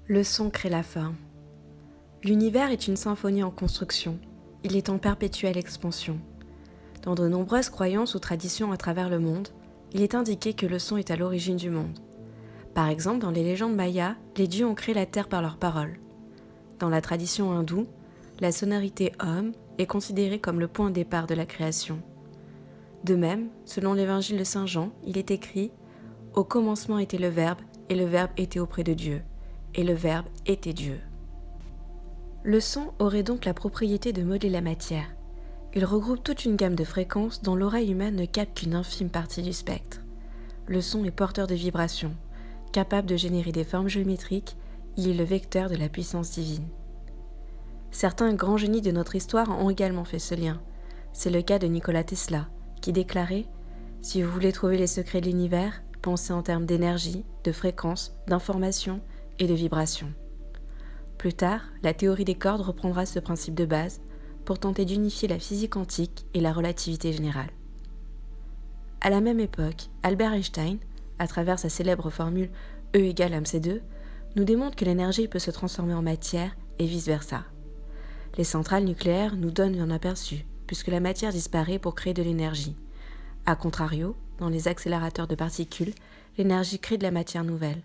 Le son crée la forme. L'univers est une symphonie en construction. Il est en perpétuelle expansion. Dans de nombreuses croyances ou traditions à travers le monde, il est indiqué que le son est à l'origine du monde. Par exemple, dans les légendes mayas, les dieux ont créé la terre par leurs paroles. Dans la tradition hindoue, la sonorité Om est considérée comme le point de départ de la création. De même, selon l'évangile de Saint Jean, il est écrit « Au commencement était le Verbe, et le Verbe était auprès de Dieu, et le Verbe était Dieu ». Le son aurait donc la propriété de modeler la matière. Il regroupe toute une gamme de fréquences dont l'oreille humaine ne capte qu'une infime partie du spectre. Le son est porteur de vibrations, capable de générer des formes géométriques, il est le vecteur de la puissance divine. Certains grands génies de notre histoire ont également fait ce lien. C'est le cas de Nikola Tesla, qui déclarait « Si vous voulez trouver les secrets de l'univers, pensez en termes d'énergie, de fréquence, d'information et de vibration. » Plus tard, la théorie des cordes reprendra ce principe de base pour tenter d'unifier la physique quantique et la relativité générale. À la même époque, Albert Einstein, à travers sa célèbre formule E égale mc2, nous démontre que l'énergie peut se transformer en matière et vice-versa. Les centrales nucléaires nous donnent un aperçu, puisque la matière disparaît pour créer de l'énergie. A contrario, dans les accélérateurs de particules, l'énergie crée de la matière nouvelle.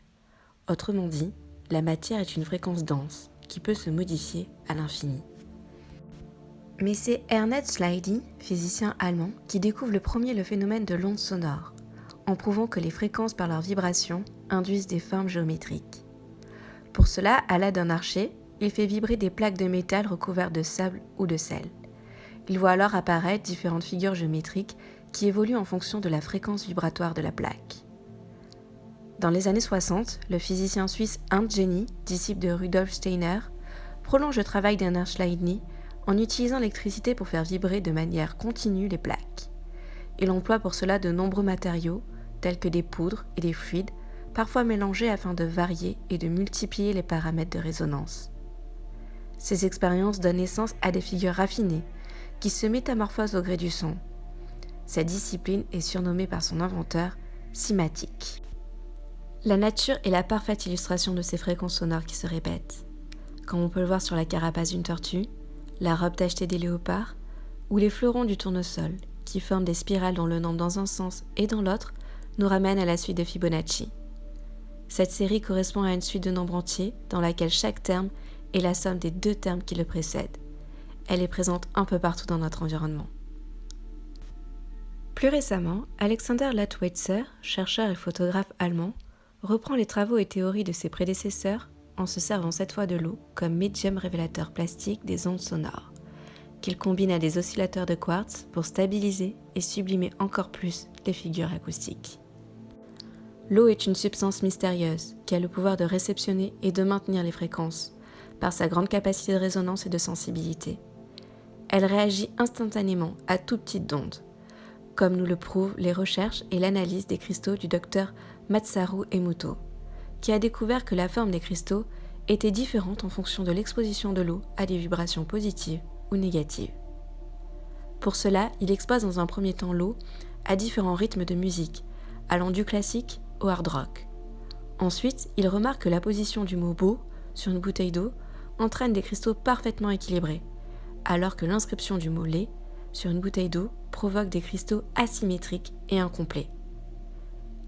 Autrement dit, la matière est une fréquence dense qui peut se modifier à l'infini. Mais c'est Ernst Schleidy, physicien allemand, qui découvre le phénomène de l'onde sonore, en prouvant que les fréquences par leur vibration induisent des formes géométriques. Pour cela, à l'aide d'un archet, il fait vibrer des plaques de métal recouvertes de sable ou de sel. Il voit alors apparaître différentes figures géométriques qui évoluent en fonction de la fréquence vibratoire de la plaque. Dans les années 60, le physicien suisse Ernst Jenny, disciple de Rudolf Steiner, prolonge le travail d'Ernst Schleidy en utilisant l'électricité pour faire vibrer de manière continue les plaques. Il emploie pour cela de nombreux matériaux, tels que des poudres et des fluides, parfois mélangés afin de varier et de multiplier les paramètres de résonance. Ces expériences donnent naissance à des figures raffinées, qui se métamorphosent au gré du son. Cette discipline est surnommée par son inventeur cymatique. La nature est la parfaite illustration de ces fréquences sonores qui se répètent, comme on peut le voir sur la carapace d'une tortue, la robe tachetée des léopards ou les fleurons du tournesol, qui forment des spirales dont le nombre dans un sens et dans l'autre nous ramène à la suite de Fibonacci. Cette série correspond à une suite de nombres entiers dans laquelle chaque terme est la somme des deux termes qui le précèdent. Elle est présente un peu partout dans notre environnement. Plus récemment, Alexander Lattwitzer, chercheur et photographe allemand, reprend les travaux et théories de ses prédécesseurs en se servant cette fois de l'eau comme médium révélateur plastique des ondes sonores, qu'il combine à des oscillateurs de quartz pour stabiliser et sublimer encore plus les figures acoustiques. L'eau est une substance mystérieuse qui a le pouvoir de réceptionner et de maintenir les fréquences par sa grande capacité de résonance et de sensibilité. Elle réagit instantanément à tout type d'onde, comme nous le prouvent les recherches et l'analyse des cristaux du docteur Masaru Emoto, qui a découvert que la forme des cristaux était différente en fonction de l'exposition de l'eau à des vibrations positives ou négatives. Pour cela, il expose dans un premier temps l'eau à différents rythmes de musique, allant du classique au hard rock. Ensuite, il remarque que la position du mot « beau » sur une bouteille d'eau entraîne des cristaux parfaitement équilibrés, alors que l'inscription du mot « lait » sur une bouteille d'eau provoque des cristaux asymétriques et incomplets.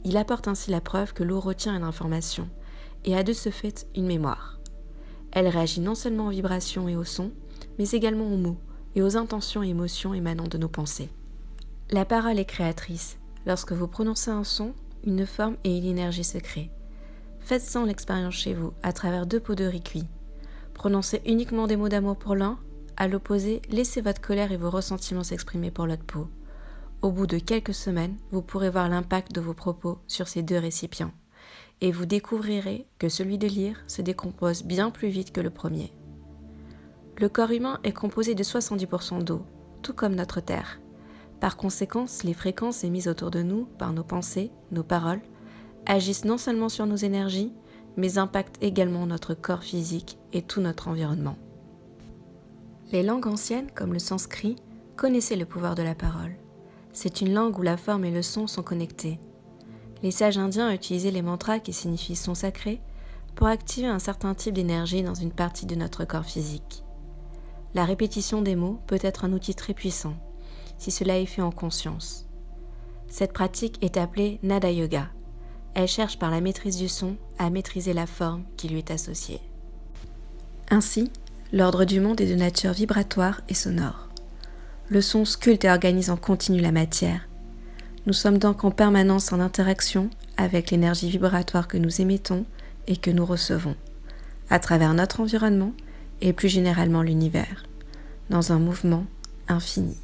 Il apporte ainsi la preuve que l'eau retient une information et a de ce fait une mémoire. Elle réagit non seulement aux vibrations et aux sons, mais également aux mots et aux intentions et émotions émanant de nos pensées. La parole est créatrice. Lorsque vous prononcez un son, une forme et une énergie se créent. Faites-en l'expérience chez vous à travers 2 pots de riz cuits. Prononcez uniquement des mots d'amour pour l'un, à l'opposé, laissez votre colère et vos ressentiments s'exprimer pour l'autre pot. Au bout de quelques semaines, vous pourrez voir l'impact de vos propos sur ces 2 récipients, et vous découvrirez que celui de lire se décompose bien plus vite que le premier. Le corps humain est composé de 70% d'eau, tout comme notre Terre. Par conséquent, les fréquences émises autour de nous par nos pensées, nos paroles, agissent non seulement sur nos énergies, mais impactent également notre corps physique et tout notre environnement. Les langues anciennes, comme le sanskrit, connaissaient le pouvoir de la parole. C'est une langue où la forme et le son sont connectés. Les sages indiens utilisaient les mantras qui signifient son sacré pour activer un certain type d'énergie dans une partie de notre corps physique. La répétition des mots peut être un outil très puissant, si cela est fait en conscience. Cette pratique est appelée Nada Yoga. Elle cherche par la maîtrise du son à maîtriser la forme qui lui est associée. Ainsi, l'ordre du monde est de nature vibratoire et sonore. Le son sculpte et organise en continu la matière. Nous sommes donc en permanence en interaction avec l'énergie vibratoire que nous émettons et que nous recevons, à travers notre environnement et plus généralement l'univers, dans un mouvement infini.